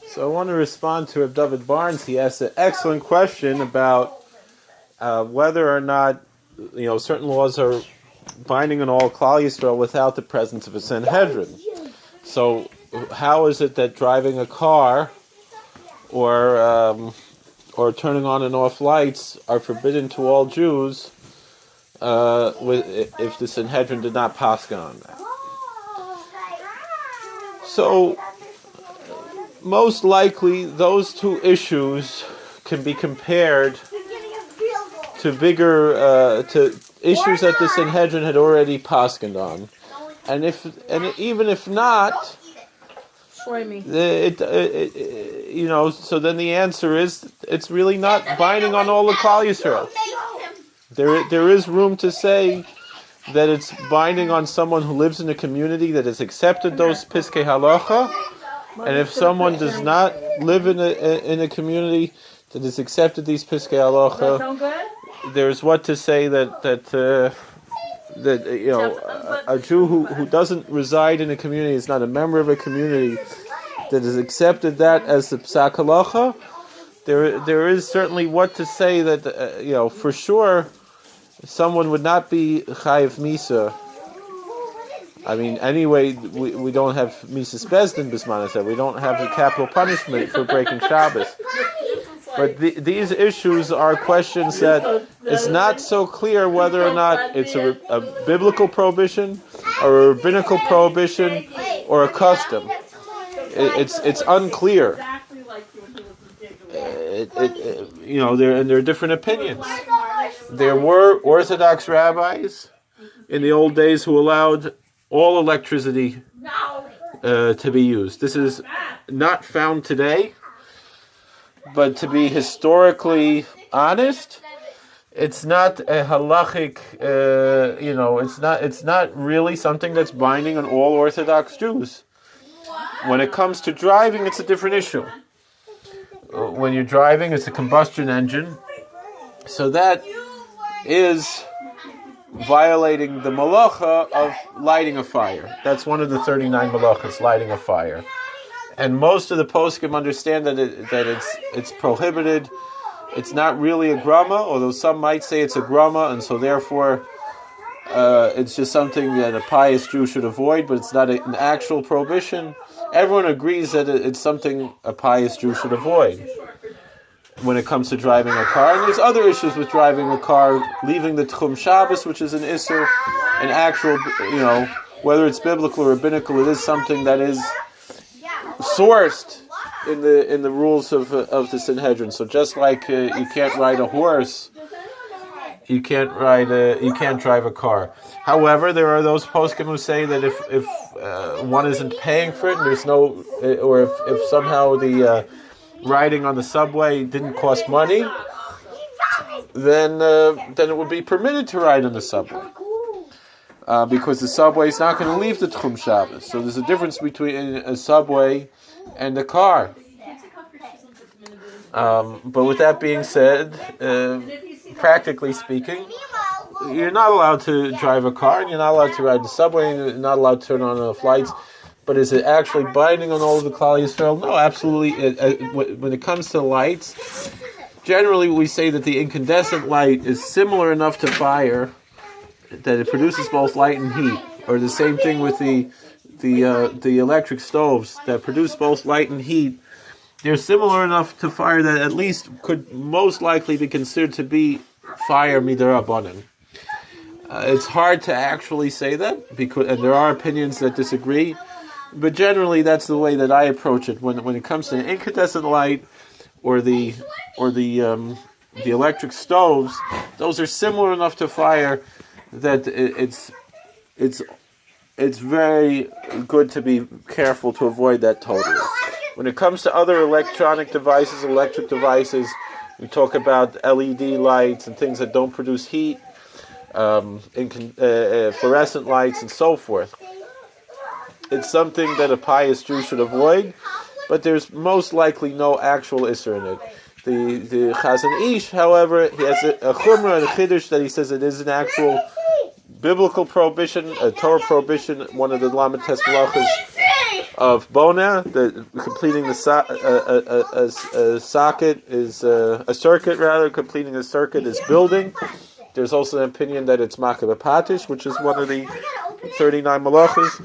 So I want to respond to Reb David Barnes. He asked an excellent question about whether or not certain laws are binding on all Klal Yisrael without the presence of a Sanhedrin. So how is it that driving a car or turning on and off lights are forbidden to all Jews if the Sanhedrin did not paskin on that? So most likely those two issues can be compared to bigger to issues that the Sanhedrin had already paskined on, and even if not, so then the answer is it's really not binding on all the Klal Yisrael. There is room to say that it's binding on someone who lives in a community that has accepted those piskei halacha, and if someone does not live in a community that has accepted these piskei halacha, there's what to say that a Jew who doesn't reside in a community, is not a member of a community that has accepted that as the psak halacha. There is certainly what to say that for sure someone would not be chayiv misa. I mean, anyway, we don't have Mises Bezdin Bisman. We don't have the capital punishment for breaking Shabbos. But these issues are questions that it's not so clear whether or not it's a biblical prohibition, or a rabbinical prohibition, or a custom. It's unclear. There are different opinions. There were Orthodox rabbis in the old days who allowed all electricity to be used. This is not found today, but to be historically honest, it's not a halachic. It's not really something that's binding on all Orthodox Jews. When it comes to driving, it's a different issue. When you're driving, it's a combustion engine, so that is violating the malacha of lighting a fire. That's one of the 39 malachas, lighting a fire. And most of the poskim understand that it's prohibited. It's not really a grama, although some might say it's a grama, and so therefore it's just something that a pious Jew should avoid, but it's not an actual prohibition. Everyone agrees that it's something a pious Jew should avoid when it comes to driving a car. And there's other issues with driving a car, leaving the Tchum Shabbos, which is an Isser, an actual, whether it's biblical or rabbinical, it is something that is sourced in the rules of the Sanhedrin. So just like you can't ride a horse, you can't drive a car. However, there are those poskim who say that if one isn't paying for it, and there's no, or if somehow the riding on the subway didn't cost money, then it would be permitted to ride on the subway, because the subway is not going to leave the Tchum Shabbos. So there's a difference between a subway and a car. But with that being said, practically speaking, you're not allowed to drive a car, and you're not allowed to ride the subway, and you're not allowed to turn on the lights. But is it actually binding on all of the Klal Yisrael? No, absolutely. When it comes to lights, generally we say that the incandescent light is similar enough to fire that it produces both light and heat. Or the same thing with the electric stoves that produce both light and heat. They're similar enough to fire that at least could most likely be considered to be fire midarabanan. It's hard to actually say that, and there are opinions that disagree. But generally, that's the way that I approach it. When it comes to an incandescent light or the electric stoves, those are similar enough to fire that it's very good to be careful to avoid that totally. When it comes to other electric devices, we talk about LED lights and things that don't produce heat, fluorescent lights, and so forth. It's something that a pious Jew should avoid, but there's most likely no actual Isser in it. The Chazon Ish, however, he has a Chumrah and a Chiddush that he says it is an actual biblical prohibition, a Torah prohibition, one of the Lamed Tes Malachos of bona, completing the socket is a circuit rather. Completing a circuit is building. There's also an opinion that it's makabeh patish, which is one of the 39 malachas.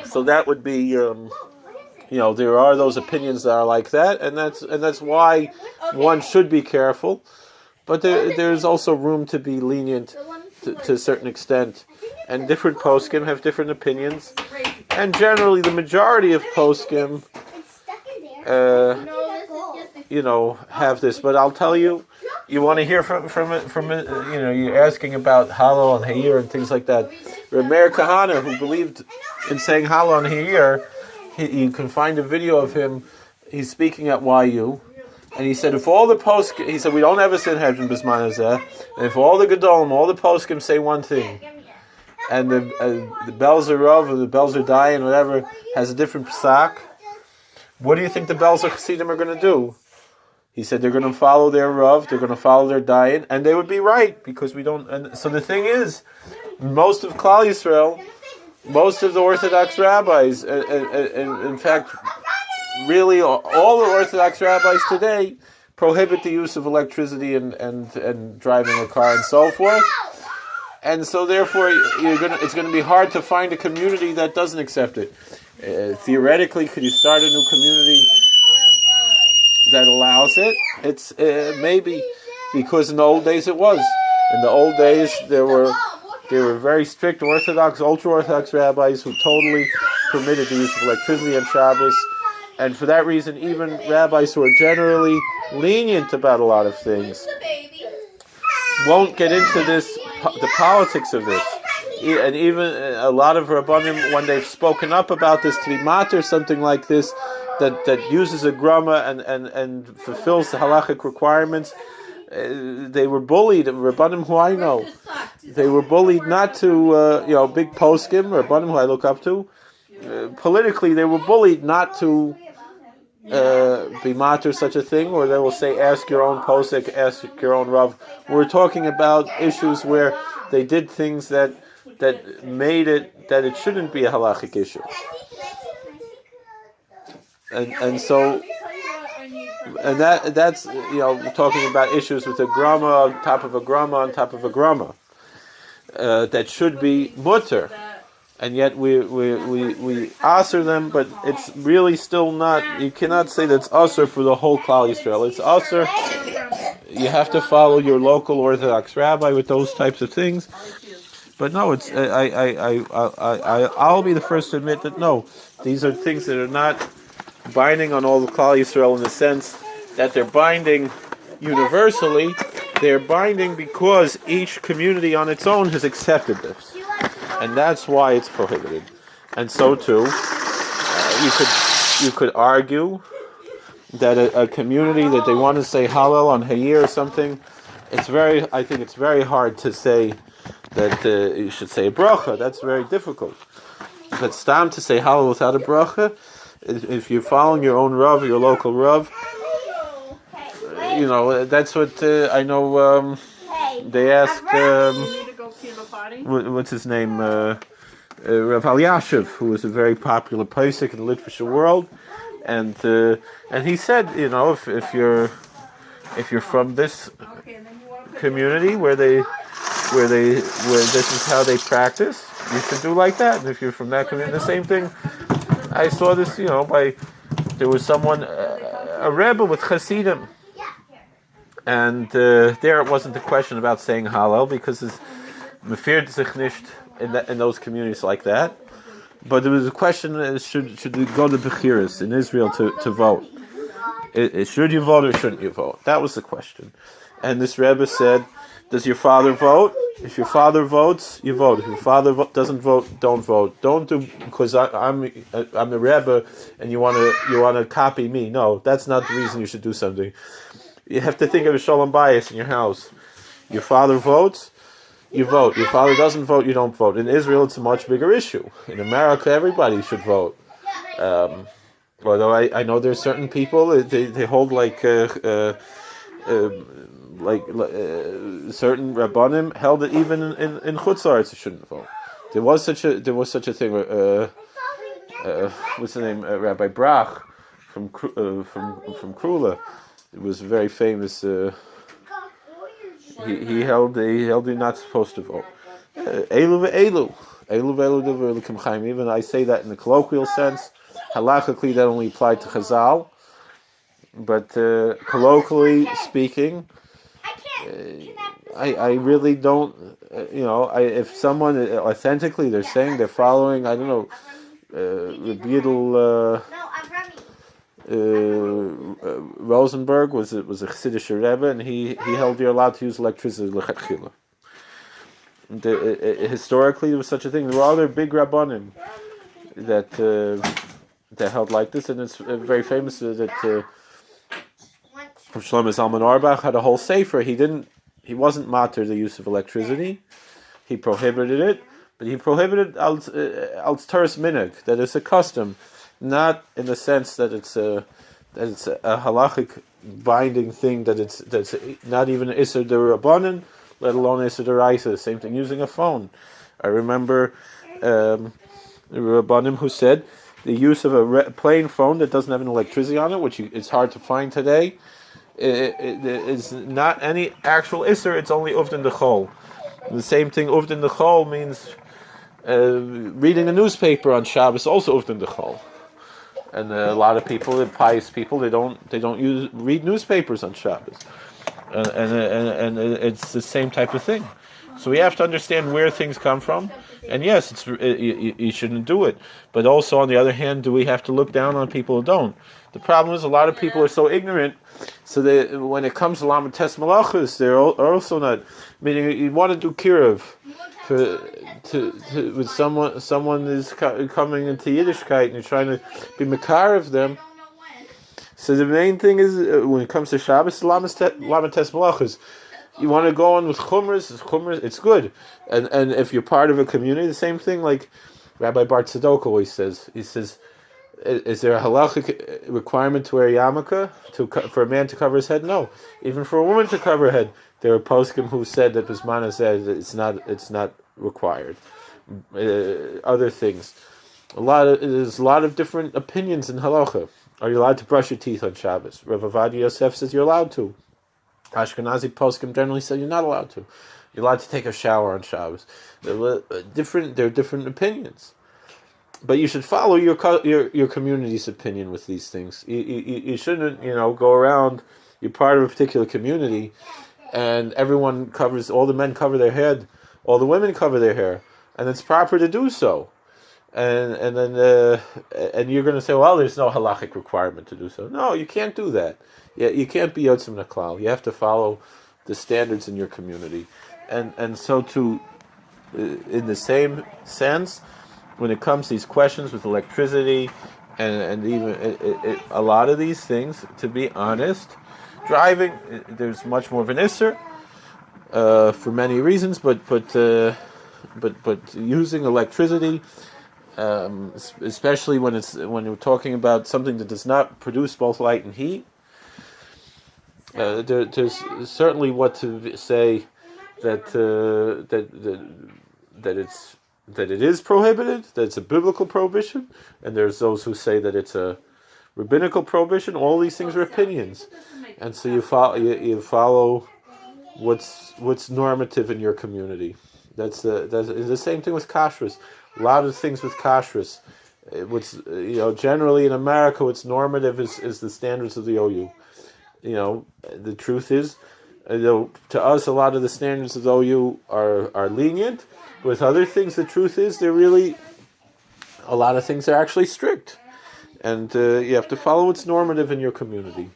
So that would be, there are those opinions that are like that, and that's why one should be careful. But there's also room to be lenient to a certain extent, and different poskim have different opinions, and generally the majority of poskim, have this. But I'll tell you. You want to hear from it, you're asking about Hallel and Hayir and things like that. Meir Kahana, who believed in saying Hallel and Hayir, you can find a video of him. He's speaking at YU, and he said, if all the poskim, he said, we don't ever say in Hebron Bisman Hazeh, and if all the Gedolim, all the poskim say one thing, and the Belzer Rav or the Belzer Dayan, whatever, has a different psak, what do you think the Belzer Chassidim are going to do? He said they're going to follow their Rav, they're going to follow their diet, and they would be right, because we don't... And so the thing is, most of Klal Yisrael, most of the Orthodox rabbis, in fact, really all the Orthodox rabbis today prohibit the use of electricity and driving a car and so forth. And so therefore, it's going to be hard to find a community that doesn't accept it. Theoretically, could you start a new community that allows it? It's maybe, because in the old days it was. In the old days there were very strict Orthodox, ultra-Orthodox rabbis who totally permitted the use of electricity on Shabbos, and for that reason even rabbis who are generally lenient about a lot of things won't get into the politics of this. And even a lot of Rabbanim, when they've spoken up about this, to be mater something like this, that uses a grama and fulfills the halachic requirements, they were bullied. Rabbanim who I know, they were bullied not to, big poskim, Rabbanim who I look up to, politically they were bullied not to be mater such a thing, or they will say, ask your own posik, ask your own rav. We're talking about issues where they did things that made it that it shouldn't be a halachic issue. And so, and that's talking about issues with a grama on top of a grama on top of a grama that should be mutter, and yet we asr them, but it's really still not. You cannot say that's asr for the whole Klal Yisrael. It's asr. You have to follow your local Orthodox rabbi with those types of things. But no, it's I'll be the first to admit that no, these are things that are not binding on all of Klal Yisrael in the sense that they're binding universally. They're binding because each community on its own has accepted this, and that's why it's prohibited. And so too, you could argue that a community that they want to say Hallel on Hayir or something, I think it's very hard to say that you should say a bracha. That's very difficult. But stam to say Hallel without a bracha, if you're following your own Rav, your local Rav, that's what I know. They asked, what's his name, Rav Elyashiv, who was a very popular posek in the literature world, and he said, if you're from this community where this is how they practice, you should do like that. And if you're from that community, the same thing. I saw this, there was someone, a rebbe with Hasidim, and there it wasn't a question about saying Hallel, because it's mefir sich nicht in those communities like that. But there was a question: should you go to Bechiris in Israel to vote? Should you vote or shouldn't you vote? That was the question. And this rebbe said, does your father vote? If your father votes, you vote. If your father doesn't vote, don't vote. Don't do because I'm the rebbe and you want to copy me. No, that's not the reason you should do something. You have to think of a shalom bayis in your house. Your father votes, you vote. Your father doesn't vote, you don't vote. In Israel, it's a much bigger issue. In America, everybody should vote. Although I know there's certain people they hold certain rabbanim held that even in Chutz La'aretz you shouldn't vote. There was such a thing. what's the name? Rabbi Brach from Krula. It was very famous. He held you're not supposed to vote. Elu ve'elu. Elu ve'elu devar l'kim chaim. Even I say that in the colloquial sense. Halachically, that only applied to Chazal. But colloquially speaking, I really don't, if someone authentically they're saying they're following, I don't know, Rabbi Rosenberg was a Chassidish Rebbe, and he held you're allowed to use electricity l'chatchila. Historically, there was such a thing. There were other big rabbanim that held like this, and it's very famous that Shlomo Zalman Auerbach had a whole sefer. He wasn't matter the use of electricity. He prohibited it, but he prohibited al teres minig, that it's a custom, not in the sense that it's a halachic binding thing, that's not even Isser D'Rabbanan, let alone Isser D'Oraisa. Same thing using a phone. I remember the Rabbanim who said the use of a plain phone that doesn't have an electricity on it, which it's hard to find today, it is not any actual Isser, it's only Uvdin D'Chol. The same thing, Uvdin D'Chol means reading a newspaper on Shabbos, also Uvdin D'Chol. And a lot of people, the pious people, they don't read newspapers on Shabbos, and it's the same type of thing. So we have to understand where things come from, and yes, you shouldn't do it. But also, on the other hand, do we have to look down on people who don't? The problem is a lot of people are so ignorant, so when it comes to Lamed Tes Malachos, they're also not. Meaning, you want to do kiruv with someone is coming into Yiddishkeit and you're trying to be makarev them. So the main thing is when it comes to Shabbos, Lamed Tes Malachos, you want to go on with chumras. It's good, and if you're part of a community, the same thing. Like Rabbi Bar Tzadok always says, he says, is there a halachic requirement to wear yarmulke for a man to cover his head? No, even for a woman to cover her head. There are poskim who said that Bismana said that it's not required. Other things, there's a lot of different opinions in halacha. Are you allowed to brush your teeth on Shabbos? Rav Avadia Yosef says you're allowed to. Ashkenazi poskim generally say you're not allowed to. You're allowed to take a shower on Shabbos. There are different opinions, but you should follow your community's opinion with these things. You shouldn't go around. You're part of a particular community, and everyone covers. All the men cover their head. All the women cover their hair, and it's proper to do so. And then you're going to say, well, there's no halachic requirement to do so. No, you can't do that. You can't be yotzim naklal. You have to follow the standards in your community, and so too, in the same sense, when it comes to these questions with electricity, and even a lot of these things, to be honest, driving, there's much more of an isser for many reasons, but using electricity, especially when you're talking about something that does not produce both light and heat, there's certainly what to say that it is prohibited, that it's a biblical prohibition, and there's those who say that it's a rabbinical prohibition. All these things are opinions, and so you follow what's normative in your community. That's the same thing with kashrus. A lot of things with kashrus, generally in America, what's normative is the standards of the OU. The truth is, to us, a lot of the standards of the OU are lenient. With other things, the truth is, a lot of things are actually strict. And you have to follow what's normative in your community.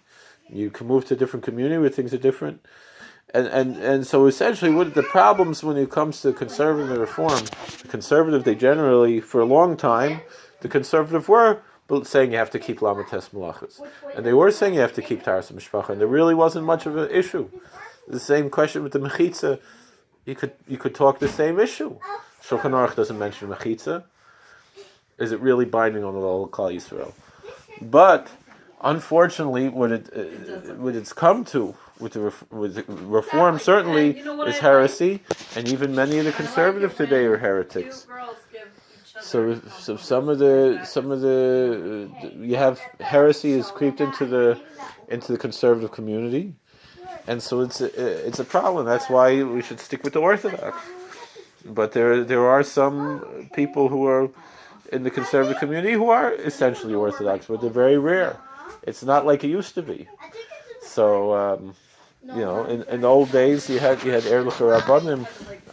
You can move to a different community where things are different. And so essentially, what the problems when it comes to conservative and reform, the conservative, they generally, for a long time, the conservative were saying you have to keep Lamed Tes Malachos. And they were saying you have to keep Taras Mishpacha, and there really wasn't much of an issue. The same question with the Mechitza, you could talk the same issue. Shulchan Aruch doesn't mention Mechitza. Is it really binding on the whole Klal Yisrael? But unfortunately, what it's come to with the reform certainly is heresy, and even many of the conservatives today are heretics. So some of the you have heresy has creeped into the conservative community, and so it's a problem. That's why we should stick with the Orthodox. But there are some people who are in the conservative community who are essentially Orthodox, but they're very rare. It's not like it used to be. So in the old days, you had Erlich Rabbanim,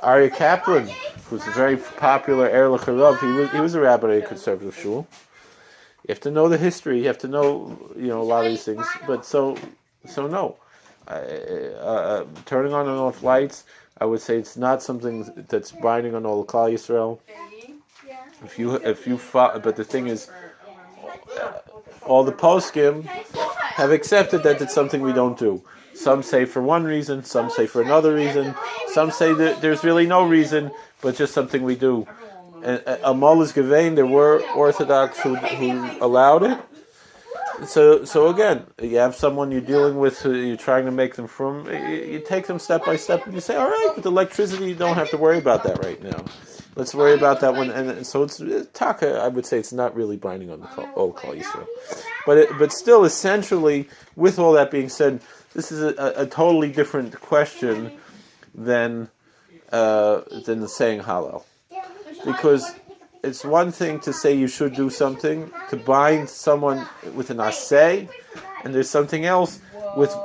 Aryeh Kaplan, who's a very popular Erlich Rav. He was a rabbi at a conservative shul. You have to know the history. You have to know a lot of these things. But so no, turning on and off lights, I would say it's not something that's binding on all Klal Yisrael. If you but the thing is, all the poskim have accepted that it's something we don't do. Some say for one reason, some say for another reason, some say that there's really no reason, but just something we do. And Amal is Gevein, there were Orthodox who allowed it. So again, you have someone you're dealing with, who you're trying to make them from, you take them step by step, and you say, all right, with electricity, you don't have to worry about that right now. Let's worry about that one. And so it's taka. I would say it's not really binding on the old Klal Yisrael, but still, essentially, with all that being said, this is a totally different question than the saying Hallel, because it's one thing to say you should do something, to bind someone with an aseh, and there's something else with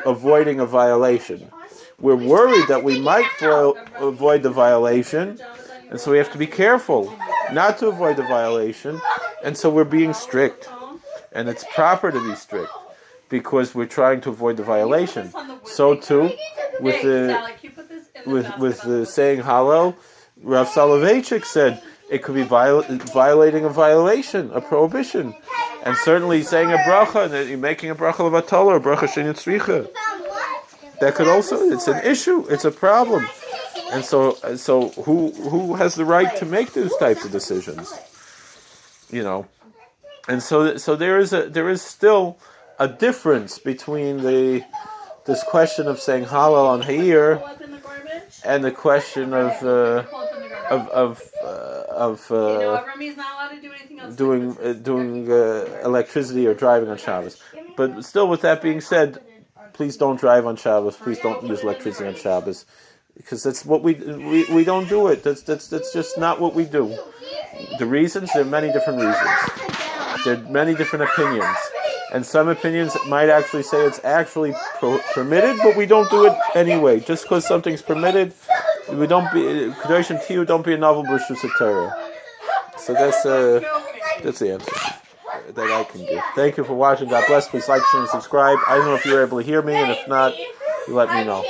avoiding a violation. We're worried that we might avoid the violation, and so we have to be careful not to avoid the violation, and so we're being strict. And it's proper to be strict, because we're trying to avoid the violation. So too, with the saying Hallel, Rav Soloveitchik said it could be violating a violation, a prohibition. And certainly saying a bracha, and you're making a bracha of Atala, or bracha she'ein tzricha. That could also, it's an issue, it's a problem. And so who has the right to make those types of decisions? And so there is still a difference between this question of saying Hallel on Ha'ir and the question of doing electricity or driving on Shabbos. But still, with that being said, please don't drive on Shabbos. Please don't use electricity on Shabbos, because that's what we don't do it. That's just not what we do. The reasons, there are many different reasons. There are many different opinions, and some opinions might actually say it's actually permitted, but we don't do it anyway. Just because something's permitted, we don't be Kadosh and Tiyu. Don't be a novel b'reshus Torah. So that's the answer that I can give. Thank you for watching. God bless. Please like, share, and subscribe. I don't know if you were able to hear me, and if not, you let me know.